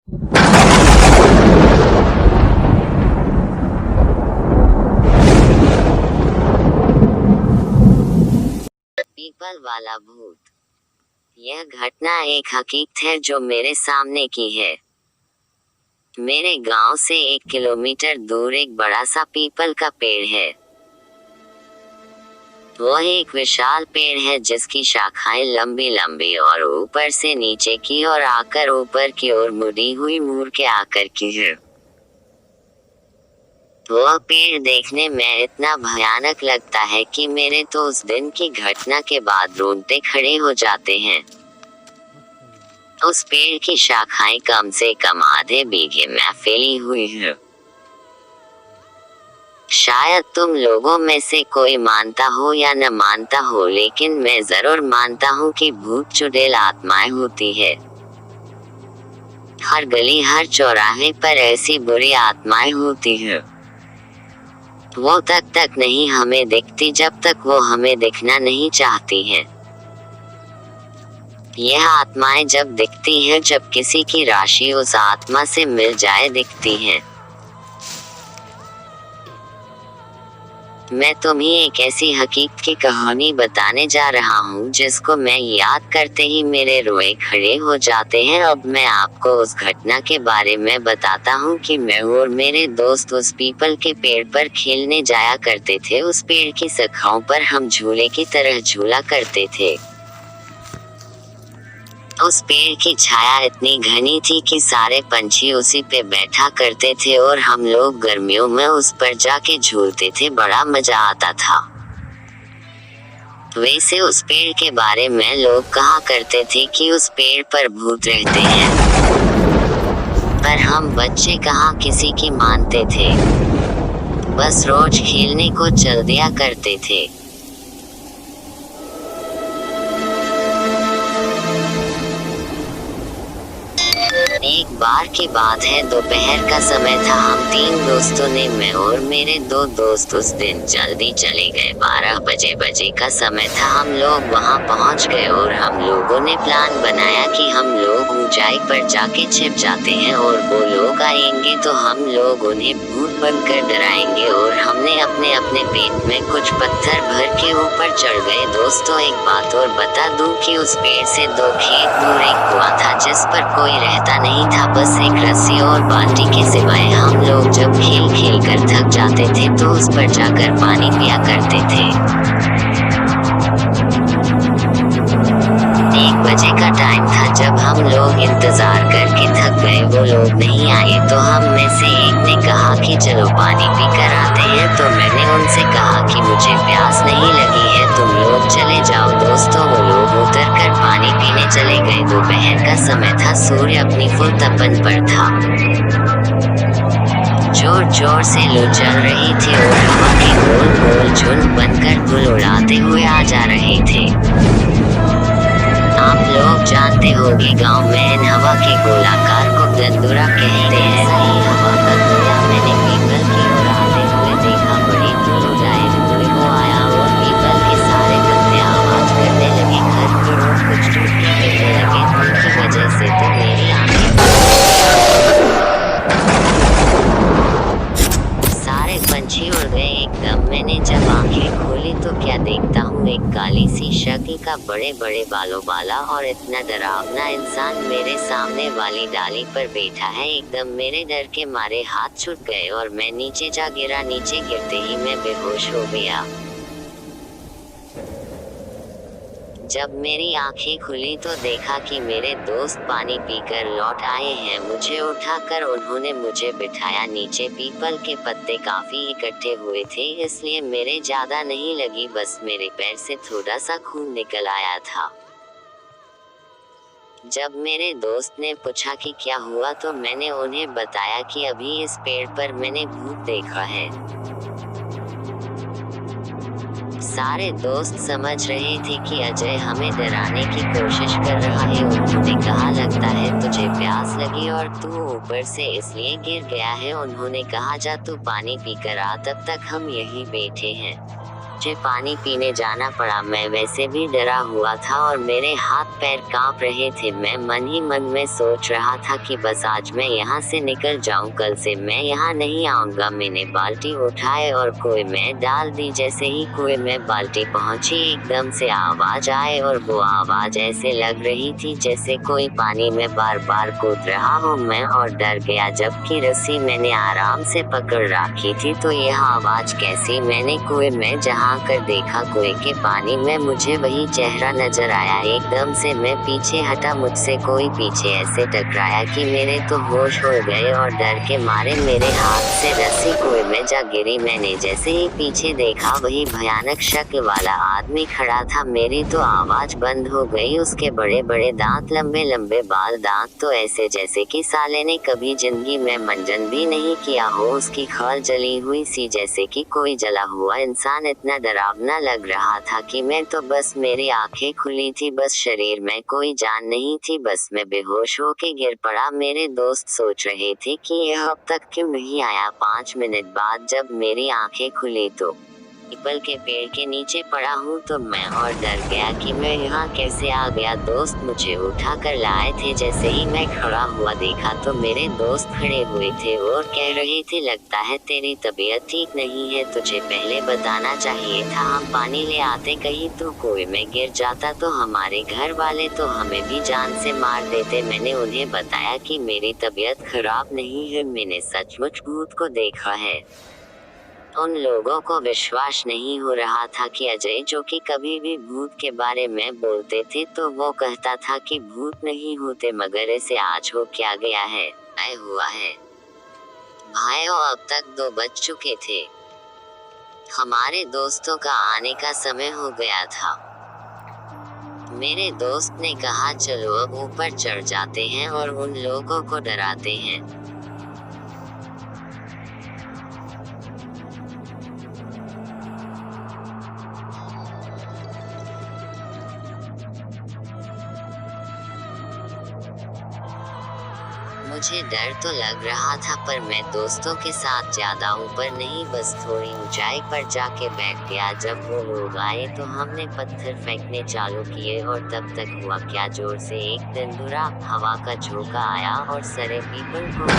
People वाला भूत। यह घटना एक हकीकत है जो मेरे सामने की है। मेरे गांव से 1 किलोमीटर दूर एक बड़ा सा पीपल का पेड़ है। वह एक विशाल पेड़ है जिसकी शाखाएं लंबी लंबी और ऊपर से नीचे की ओर आकर ऊपर की ओर मुड़ी हुई मुड़ के आकर की है। वह पेड़ देखने में इतना भयानक लगता है कि मेरे तो उस दिन की घटना के बाद रोंगटे खड़े हो जाते हैं। उस पेड़ की शाखाएं कम से कम आधे बीघे में फैली हुई है। शायद तुम लोगों में से कोई मानता हो या न मानता हो, लेकिन मैं जरूर मानता हूँ कि भूत चुड़ैल आत्माएं होती है। हर गली हर चौराहे पर ऐसी बुरी आत्माएं होती है। वो तब तक नहीं हमें दिखती जब तक वो हमें दिखना नहीं चाहती हैं। यह आत्माएं जब दिखती हैं जब किसी की राशि उस आत्मा से मिल जाए दिखती हैं। मैं तुम्हें एक ऐसी हकीकत की कहानी बताने जा रहा हूँ जिसको मैं याद करते ही मेरे रोए खड़े हो जाते हैं। अब मैं आपको उस घटना के बारे में बताता हूँ कि मैं और मेरे दोस्त उस पीपल के पेड़ पर खेलने जाया करते थे। उस पेड़ की शाखाओं पर हम झूले की तरह झूला करते थे। उस पेड़ की छाया इतनी घनी थी कि सारे पंछी उसी पे बैठा करते थे और हम लोग गर्मियों में उस पर जाके झूलते थे। बड़ा मजा आता था। वैसे उस पेड़ के बारे में लोग कहा करते थे कि उस पेड़ पर भूत रहते हैं, पर हम बच्चे कहाँ किसी की मानते थे। बस रोज खेलने को चल दिया करते थे। एक बार की बात है, दोपहर का समय था। हम 3 दोस्तों ने, मैं और मेरे 2 दोस्त उस दिन जल्दी चले गए। 12 बजे का समय था। हम लोग वहां पहुंच गए और हम लोगों ने प्लान बनाया कि हम लोग ऊंचाई पर जाके छिप जाते हैं और वो लोग आएंगे तो हम लोग उन्हें भूत बनकर डराएंगे। और हमने अपने अपने पेट में कुछ पत्थर भर के ऊपर चढ़ गए। दोस्तों, एक बात और बता दूं कि उस पेड़ से 2 खेत दूर एक कुआं था जिस पर कोई रहता नहीं था, बस एक रस्सी और बाल्टी के सिवाय। हम लोग जब खेल खेल कर थक जाते थे तो उस पर जाकर पानी पिया करते थे। 1 बजे का टाइम था। जब हम लोग इंतजार करके थक गए, वो लोग नहीं आए, तो हम में से एक ने कहा कि चलो पानी पी कर आते हैं। तो मैंने उनसे कहा कि मुझे प्यास नहीं लगी है, तुम लोग चले जाओ। दोस्तों, वो लोग उतर कर पानी पीने चले गए। दोपहर का समय था। सूर्य अपनी फुल तपन पर था। जोर जोर से लू चल रही थी और हवा के गोल गोल झुंड बनकर धूल उड़ाते हुए आ जा रहे थे। आप लोग जानते होंगे, गांव में इन हवा के गोलाकार को गंदुरा कहते हैं। सही हवा का गोला मैंने पीपल की ओर आते हुए देखा। बड़ी धूल उड़ाए हुए वो आया और पीपल के सारे पत्ते आवाज करने लगे। घर पर और कुछ टूट के गिरने लगे। धूल की वजह से तो मेरी आंखें पंछी उड़ गए एकदम। मैंने जब आंखें खोली तो क्या देखता हूँ, एक काली सी शक्ल का बड़े बड़े बालों वाला और इतना डरावना इंसान मेरे सामने वाली डाली पर बैठा है। एकदम मेरे डर के मारे हाथ छूट गए और मैं नीचे जा गिरा। नीचे गिरते ही मैं बेहोश हो गया। जब मेरी आंखें खुली तो देखा कि मेरे दोस्त पानी पीकर लौट आए हैं। मुझे उठाकर उन्होंने मुझे बिठाया नीचे। पीपल के पत्ते काफी इकट्ठे हुए थे, इसलिए मेरे ज्यादा नहीं लगी, बस मेरे पैर से थोड़ा सा खून निकल आया था। जब मेरे दोस्त ने पूछा कि क्या हुआ तो मैंने उन्हें बताया कि अभी इस पेड़ पर मैंने भूत देखा है। सारे दोस्त समझ रहे थे कि अजय हमें डराने की कोशिश कर रहा है। उन्होंने कहा, लगता है तुझे प्यास लगी और तू ऊपर से इसलिए गिर गया है। उन्होंने कहा, जा तू पानी पीकर आ, तब तक हम यहीं बैठे हैं। मुझे पानी पीने जाना पड़ा। मैं वैसे भी डरा हुआ था और मेरे हाथ पैर कांप रहे थे। मैं मन ही मन में सोच रहा था कि बस आज मैं यहाँ से निकल जाऊं, कल से मैं यहाँ नहीं आऊंगा। मैंने बाल्टी उठाए और कुएं में डाल दी। जैसे ही कुएं में बाल्टी पहुंची, एकदम से आवाज आए और वो आवाज ऐसे लग रही थी जैसे कोई पानी में बार बार कूद रहा हो। मैं और डर गया, जबकि रस्सी मैंने आराम से पकड़ रखी थी। तो यह आवाज कैसी? मैंने कुएं में झांक कर देखा, कुएं के पानी में मुझे वही चेहरा नजर आया। एकदम से मैं पीछे हटा, मुझसे कोई पीछे ऐसे टकराया कि मेरे तो होश हो गए और डर के मारे मेरे हाथ से रस्सी कुएं में जा गिरी। मैंने जैसे ही पीछे देखा, वही भयानक शक्ल वाला आदमी खड़ा था। मेरी तो आवाज बंद हो गई। उसके बड़े बड़े दांत, लंबे लंबे बाल, दांत तो ऐसे जैसे कि साले ने कभी जिंदगी में मंजन भी नहीं किया हो। उसकी खाल जली हुई सी, जैसे कि कोई जला हुआ इंसान। इतना डरावना लग रहा था कि मैं तो बस, मेरी आंखें खुली थी, बस शरीर में कोई जान नहीं थी। बस मैं बेहोश होके गिर पड़ा। मेरे दोस्त सोच रहे थे कि यह अब तक क्यों नहीं आया। 5 मिनट बाद जब मेरी आंखें खुली तो पीपल के पेड़ के नीचे पड़ा हूँ। तो मैं और डर गया कि मैं यहाँ कैसे आ गया। दोस्त मुझे उठा कर लाए थे। जैसे ही मैं खड़ा हुआ देखा तो मेरे दोस्त खड़े हुए थे और कह रहे थे, लगता है तेरी तबीयत ठीक नहीं है, तुझे पहले बताना चाहिए था, हम पानी ले आते, कहीं तू कुएं में गिर जाता तो हमारे घर वाले तो हमें भी जान से मार देते। मैंने उन्हें बताया कि मेरी तबीयत खराब नहीं है, मैंने सचमुच भूत को देखा है। उन लोगों को विश्वास नहीं हो रहा था कि अजय, जो कि कभी भी भूत के बारे में बोलते थे, तो वो कहता था कि भूत नहीं होते, मगर इसे आज हो क्या गया है, आए हुआ है। भाइयों, अब तक 2 बज चुके थे। हमारे दोस्तों का आने का समय हो गया था। मेरे दोस्त ने कहा, चलो अब ऊपर चढ़ जाते हैं और उन लोगों को डराते हैं। मुझे डर तो लग रहा था, पर मैं दोस्तों के साथ ज्यादा ऊपर नहीं, बस थोड़ी ऊंचाई पर जाके बैठ गया। जब वो लोग आए तो हमने पत्थर फेंकने चालू किए और तब तक हुआ क्या, जोर से एक दंदुरा हवा का झोंका आया और सरे पीपल को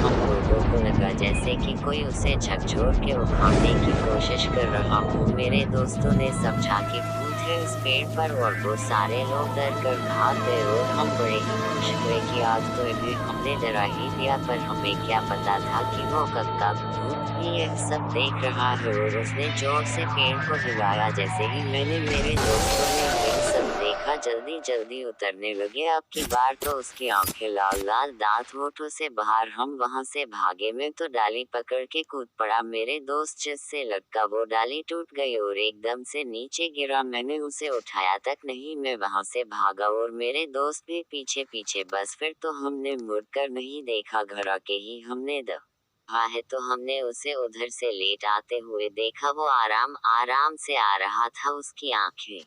हम लोगों को लगा जैसे कि कोई उसे झकझोर के उठाने की कोशिश कर रहा हो। मेरे दोस्तों ने समझा कि भूत है उस पेड़ पर और वो सारे लोग डर कर भाग गए और हम बड़े ही खुश हुए कि आज तो इन्हें हमने डरा ही दिया। पर हमें क्या पता था कि वो कक्का भूत भी यह सब देख रहा है। और उसने जोर से पेड़ को हिलाया। जैसे ही मैंने मेरे दोस्तों ने यह सब देखा, जल्दी जल्दी उतरने लगे। अब की बार तो उसकी आंखें लाल लाल, दांत होठों से बाहर। हम वहां से भागे। मैं तो डाली पकड़ के कूद पड़ा। मेरे दोस्त जिससे लटका वो डाली टूट गई और एकदम से नीचे गिरा। मैंने उसे उठाया तक नहीं, मैं वहां से भागा और मेरे दोस्त भी पीछे पीछे। बस फिर तो हमने मुड़कर नहीं देखा, घर आके ही हमने हाँ है तो हमने उसे उधर से लेट आते हुए देखा। वो आराम आराम से आ रहा था, उसकी आंखें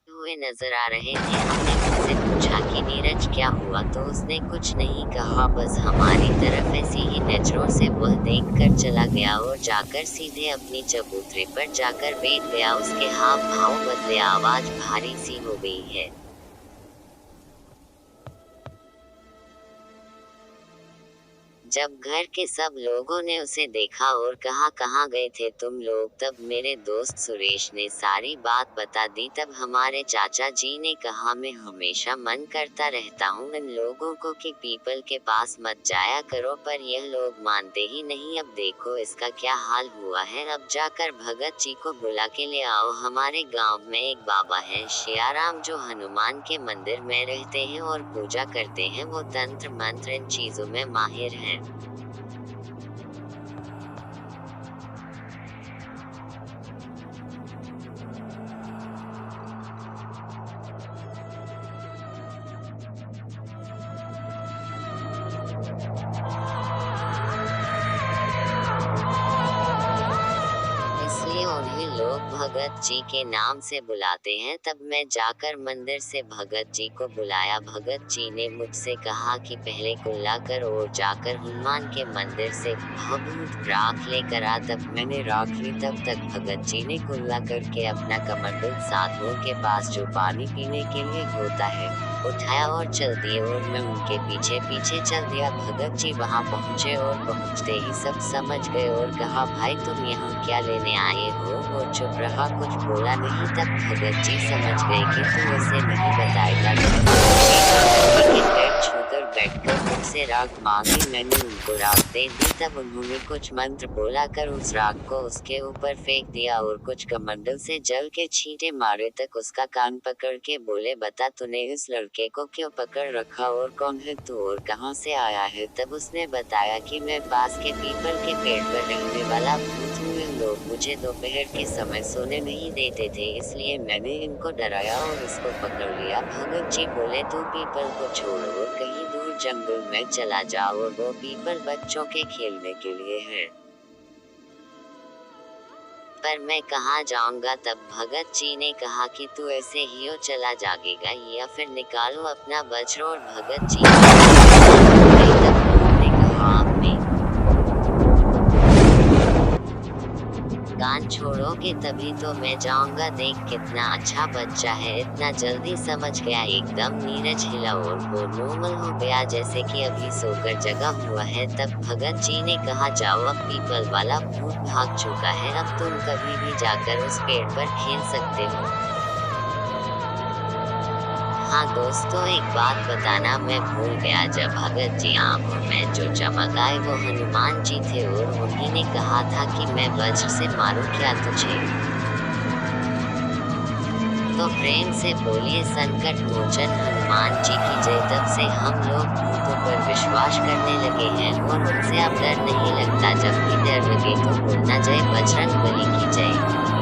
हुए नजर आ रहे थे। हमने उससे पूछा कि नीरज क्या हुआ, तो उसने कुछ नहीं कहा, बस हमारी तरफ ऐसी ही नजरों से वह देख कर चला गया और जाकर सीधे अपनी चबूतरे पर जाकर बैठ गया। उसके हाव भाव बदले, आवाज भारी सी हो गई है। जब घर के सब लोगों ने उसे देखा और कहा, कहाँ गए थे तुम लोग, तब मेरे दोस्त सुरेश ने सारी बात बता दी। तब हमारे चाचा जी ने कहा, मैं हमेशा मन करता रहता हूँ इन लोगों को कि पीपल के पास मत जाया करो, पर यह लोग मानते ही नहीं। अब देखो इसका क्या हाल हुआ है। अब जाकर भगत जी को बुला के ले आओ। हमारे गांव में एक बाबा है शियाराम, जो हनुमान के मंदिर में रहते हैं और पूजा करते हैं। वो तंत्र मंत्र इन चीजों में माहिर हैं। इसलिए उन्हें लोग भगत जी के नाम से बुलाते हैं। तब मैं जाकर मंदिर से भगत जी को बुलाया। भगत जी ने मुझसे कहा कि पहले कुल्ला कर और जाकर हनुमान के मंदिर से भभूत राख लेकर आ। तब मैंने राख ली। तब तक भगत जी ने कुल्ला करके अपना कमंडल साधुओं के पास जो पानी पीने के लिए होता है उठाया और चल दिए और मैं उनके पीछे पीछे चल दिया। भगत जी वहां पहुंचे और पहुंचते ही सब समझ गए और कहा, भाई तुम यहाँ क्या लेने आए हो? वो चुप रहा, कुछ बोला नहीं। तब भगत जी समझ गए कि तू उसे नहीं बताएगा। छूकर बैठकर मुझसे राख मांगी। मैंने उनको राख दे दी। तब उन्होंने कुछ मंत्र बोला कर उस राख को उसके ऊपर फेंक दिया और कुछ कमंडल से जल के छींटे मारे। तक उसका कान पकड़ के बोले, बता तूने इस लड़के को क्यों पकड़ रखा और कौन है तू और कहाँ से आया है? तब उसने बताया कि मैं पास के पीपल के पेड़ पर रहने वाला भूत हूँ। इन लोग मुझे दोपहर के समय सोने नहीं देते थे, इसलिए मैंने इनको डराया और इसको पकड़ लिया। भगत जी बोले, तू पीपल को छोड़ और कहीं दूर जंगल में चला जाओ और वो पीपल बच्चों के खेलने के लिए है, पर मैं कहाँ जाऊंगा? तब भगत जी ने कहा कि तू ऐसे ही हो चला जाएगा या फिर निकालो अपना वज्र। और भगत जी तब उन्होंने कहा, आपने कान छोड़ोगे तभी तो मैं जाऊंगा। देख कितना अच्छा बच्चा है, इतना जल्दी समझ गया। एकदम नीरज हिला और वो नॉर्मल हो गया जैसे कि अभी सोकर जगा हुआ है। तब भगत जी ने कहा, जाओ, अब पीपल वाला भूत भाग चुका है, अब तुम कभी भी जाकर उस पेड़ पर खेल सकते हो। हाँ दोस्तों, एक बात बताना मैं भूल गया। जब भगत जी आंखों में जो चमक आए वो हनुमान जी थे और उन्हीं ने कहा था कि मैं वज्र से मारूं क्या तुझे? तो प्रेम से बोलिए संकट मोचन हनुमान जी की जय। तब से हम लोग भूतों पर विश्वास करने लगे हैं और उनसे अब डर नहीं लगता। जब भी डर लगे तो बोलना, जय बजरंग बली की जय।